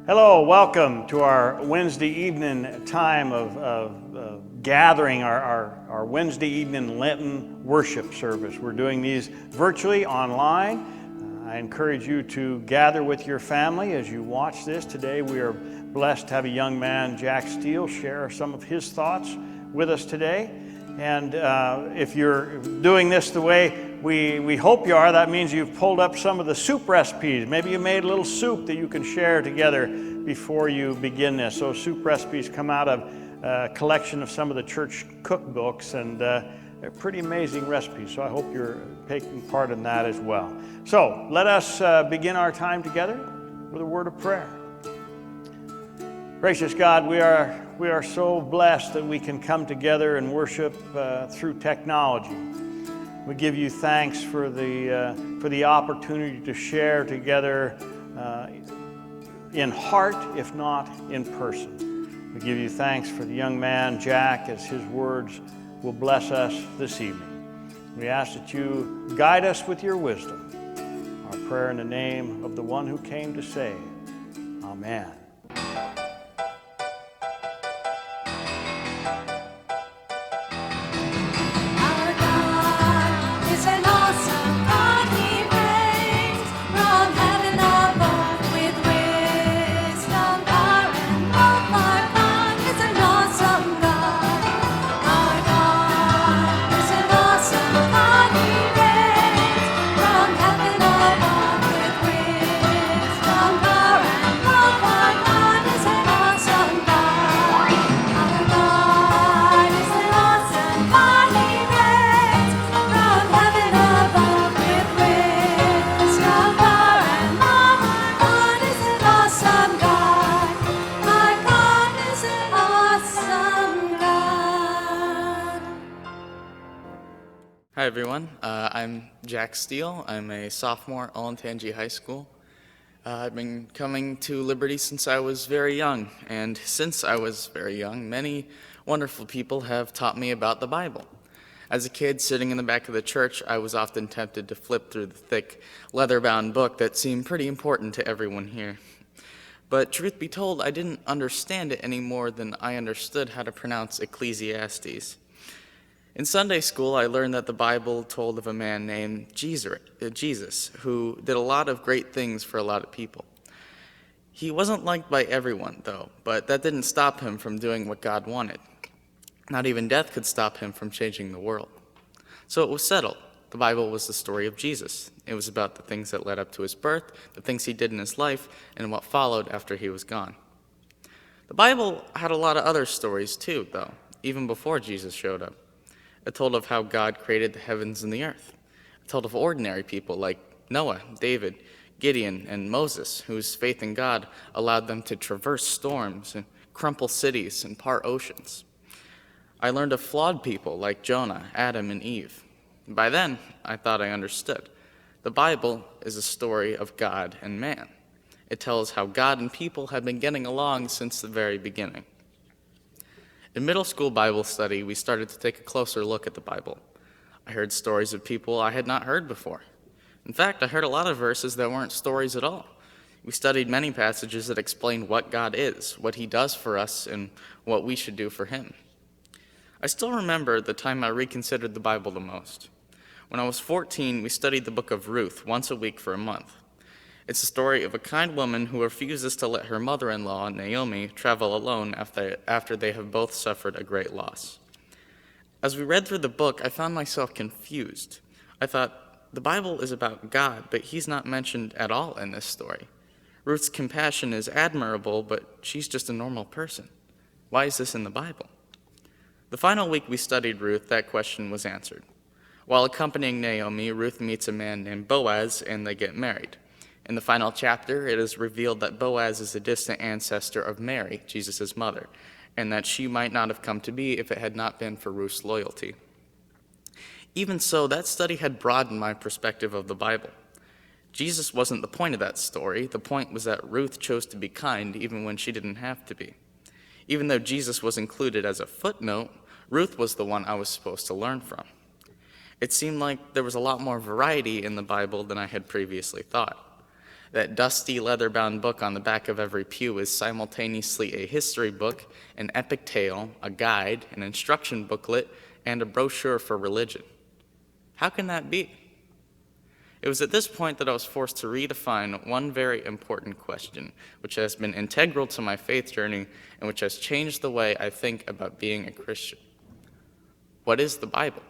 Hello, welcome to our Wednesday evening time of gathering, our Wednesday evening Lenten worship service. We're doing these virtually online. I encourage you to gather with your family as you watch this. Today we are blessed to have a young man, Jack Steele, share some of his thoughts with us today. And if you're doing this the way we hope you are, that means you've pulled up some of the soup recipes. Maybe you made a little soup that you can share together before you begin this. Those soup recipes come out of a collection of some of the church cookbooks, and they're pretty amazing recipes. So I hope you're taking part in that as well. So let us begin our time together with a word of prayer. Gracious God, we are so blessed that we can come together and worship through technology. We give you thanks for the opportunity to share together in heart, if not in person. We give you thanks for the young man, Jack, as his words will bless us this evening. We ask that you guide us with your wisdom. Our prayer in the name of the one who came to save. Amen. Hi everyone, I'm Jack Steele. I'm a sophomore at Olentangy High School. I've been coming to Liberty since I was very young, and since I was very young, many wonderful people have taught me about the Bible. As a kid sitting in the back of the church, I was often tempted to flip through the thick, leather-bound book that seemed pretty important to everyone here. But truth be told, I didn't understand it any more than I understood how to pronounce Ecclesiastes. In Sunday school, I learned that the Bible told of a man named Jesus, who did a lot of great things for a lot of people. He wasn't liked by everyone, though, but that didn't stop him from doing what God wanted. Not even death could stop him from changing the world. So it was settled. The Bible was the story of Jesus. It was about the things that led up to his birth, the things he did in his life, and what followed after he was gone. The Bible had a lot of other stories, too, though, even before Jesus showed up. It told of how God created the heavens and the earth. It told of ordinary people like Noah, David, Gideon, and Moses, whose faith in God allowed them to traverse storms and crumple cities and part oceans. I learned of flawed people like Jonah, Adam, and Eve. By then, I thought I understood. The Bible is a story of God and man. It tells how God and people have been getting along since the very beginning. In middle school Bible study, we started to take a closer look at the Bible. I heard stories of people I had not heard before. In fact, I heard a lot of verses that weren't stories at all. We studied many passages that explained what God is, what he does for us, and what we should do for him. I still remember the time I reconsidered the Bible the most. When I was 14, we studied the book of Ruth once a week for a month. It's the story of a kind woman who refuses to let her mother-in-law, Naomi, travel alone after they have both suffered a great loss. As we read through the book, I found myself confused. I thought, the Bible is about God, but he's not mentioned at all in this story. Ruth's compassion is admirable, but she's just a normal person. Why is this in the Bible? The final week we studied Ruth, that question was answered. While accompanying Naomi, Ruth meets a man named Boaz, and they get married. In the final chapter, it is revealed that Boaz is a distant ancestor of Mary, Jesus' mother, and that she might not have come to be if it had not been for Ruth's loyalty. Even so, that study had broadened my perspective of the Bible. Jesus wasn't the point of that story. The point was that Ruth chose to be kind even when she didn't have to be. Even though Jesus was included as a footnote, Ruth was the one I was supposed to learn from. It seemed like there was a lot more variety in the Bible than I had previously thought. That dusty leather-bound book on the back of every pew is simultaneously a history book, an epic tale, a guide, an instruction booklet, and a brochure for religion. How can that be? It was at this point that I was forced to redefine one very important question, which has been integral to my faith journey and which has changed the way I think about being a Christian. What is the Bible?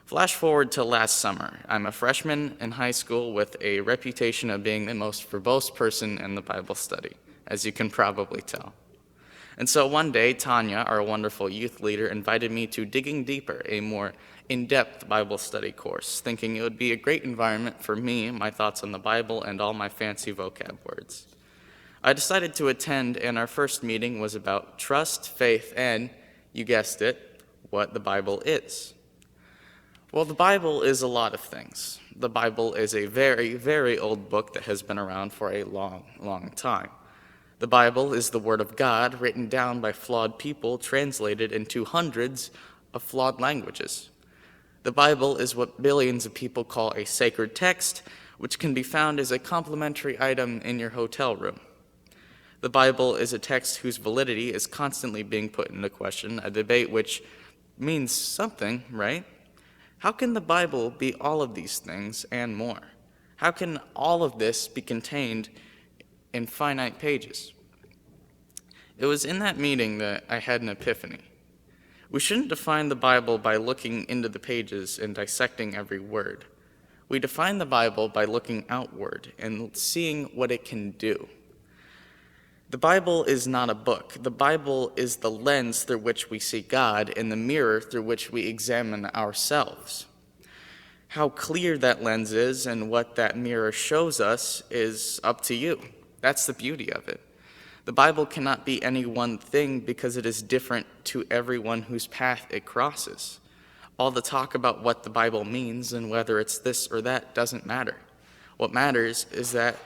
Flash forward to last summer. I'm a freshman in high school with a reputation of being the most verbose person in the Bible study, as you can probably tell. And so one day, Tanya, our wonderful youth leader, invited me to Digging Deeper, a more in-depth Bible study course, thinking it would be a great environment for me, my thoughts on the Bible, and all my fancy vocab words. I decided to attend, and our first meeting was about trust, faith, and, you guessed it, what the Bible is. Well, the Bible is a lot of things. The Bible is a very, very old book that has been around for a long, long time. The Bible is the Word of God written down by flawed people, translated into hundreds of flawed languages. The Bible is what billions of people call a sacred text, which can be found as a complimentary item in your hotel room. The Bible is a text whose validity is constantly being put into question, a debate which means something, right? How can the Bible be all of these things and more? How can all of this be contained in finite pages? It was in that meeting that I had an epiphany. We shouldn't define the Bible by looking into the pages and dissecting every word. We define the Bible by looking outward and seeing what it can do. The Bible is not a book. The Bible is the lens through which we see God and the mirror through which we examine ourselves. How clear that lens is and what that mirror shows us is up to you. That's the beauty of it. The Bible cannot be any one thing because it is different to everyone whose path it crosses. All the talk about what the Bible means and whether it's this or that doesn't matter. What matters is that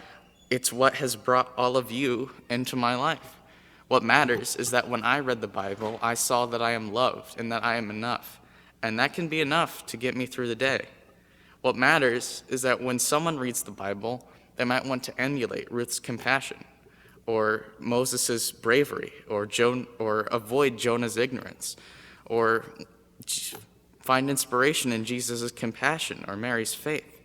it's what has brought all of you into my life. What matters is that when I read the Bible, I saw that I am loved and that I am enough. And that can be enough to get me through the day. What matters is that when someone reads the Bible, they might want to emulate Ruth's compassion, or Moses' bravery, or avoid Jonah's ignorance, or find inspiration in Jesus' compassion or Mary's faith.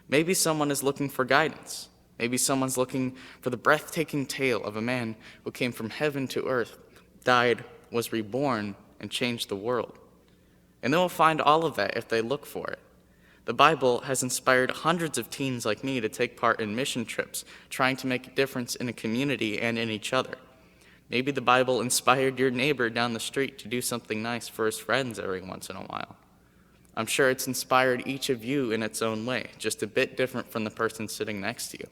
Maybe someone is looking for guidance. Maybe someone's looking for the breathtaking tale of a man who came from heaven to earth, died, was reborn, and changed the world. And they will find all of that if they look for it. The Bible has inspired hundreds of teens like me to take part in mission trips, trying to make a difference in a community and in each other. Maybe the Bible inspired your neighbor down the street to do something nice for his friends every once in a while. I'm sure it's inspired each of you in its own way, just a bit different from the person sitting next to you.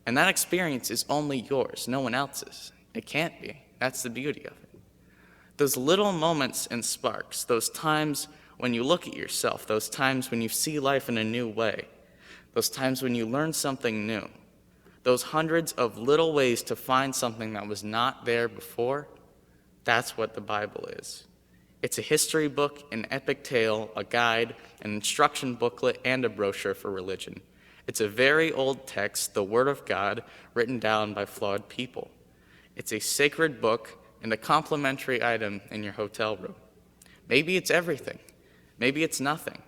And that experience is only yours, no one else's. It can't be. That's the beauty of it. Those little moments and sparks, those times when you look at yourself, those times when you see life in a new way, those times when you learn something new, those hundreds of little ways to find something that was not there before, that's what the Bible is. It's a history book, an epic tale, a guide, an instruction booklet, and a brochure for religion. It's a very old text, the Word of God, written down by flawed people. It's a sacred book and a complimentary item in your hotel room. Maybe it's everything. Maybe it's nothing.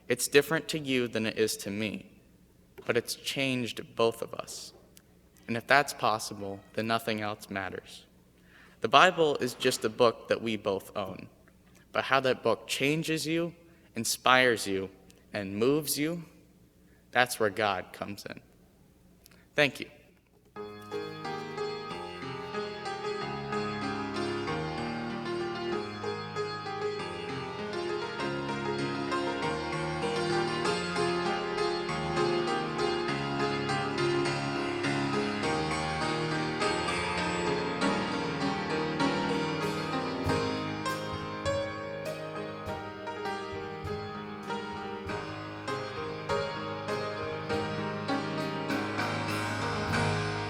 It's different to you than it is to me, but it's changed both of us. And if that's possible, then nothing else matters. The Bible is just a book that we both own, but how that book changes you, inspires you, and moves you, that's where God comes in. Thank you.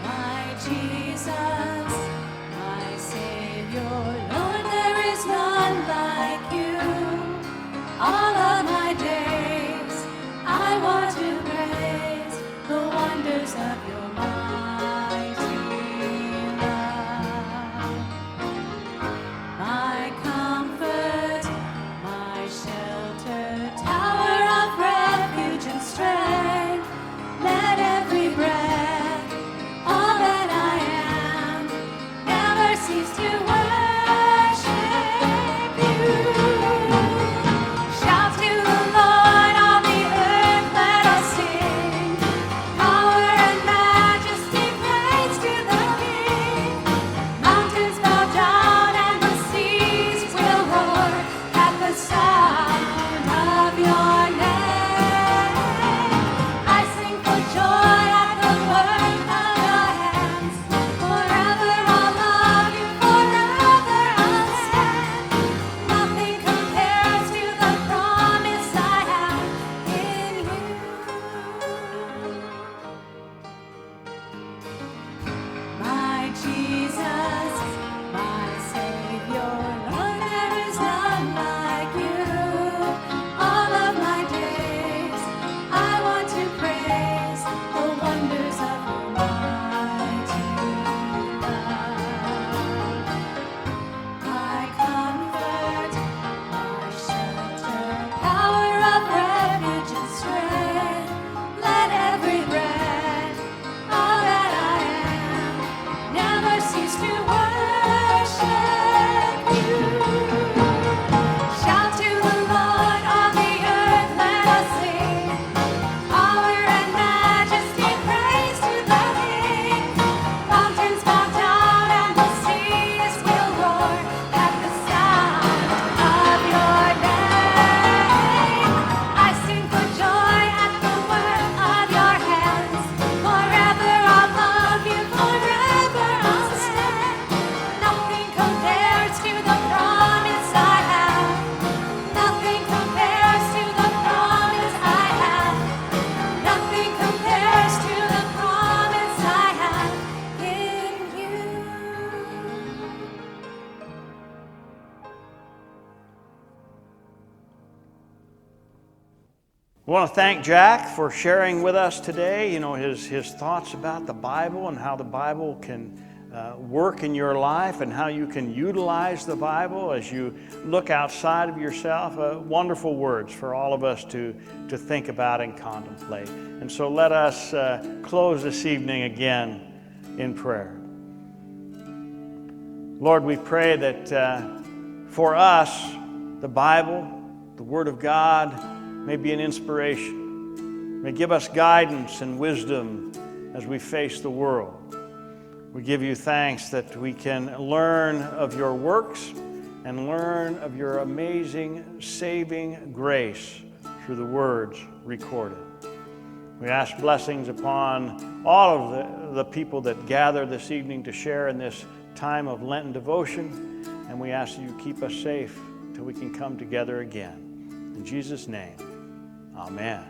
My Jesus, my Savior, Lord, there is none like you. All of my days, I want to praise the wonder Jesus, my Savior, Lord, there is none like you. All of my days, I want to praise the wonders of your mighty love. My comfort, my shelter, power of refuge and strength. Let every breath, all that I am, never cease to worship you. Shout to the Lord, all the earth, let us sing. Power and majesty, praise to the King. Mountains bow down and the seas will roar at the sound of your name. I sing for joy at the work of your hands. Forever I'll love you, forever I'll stand. Nothing compares to the promise I have. Nothing compares to the promise I have. Nothing compares to the promise I have in you. I want to thank Jack for sharing with us today, his thoughts about the Bible and how the Bible can work in your life and how you can utilize the Bible as you look outside of yourself. Wonderful words for all of us to think about and contemplate. And so let us close this evening again in prayer. Lord, we pray that for us, the Bible, the Word of God, may be an inspiration, may give us guidance and wisdom as we face the world. We give you thanks that we can learn of your works and learn of your amazing saving grace through the words recorded. We ask blessings upon all of the people that gather this evening to share in this time of Lenten devotion, and we ask that you keep us safe till we can come together again. In Jesus' name, amen.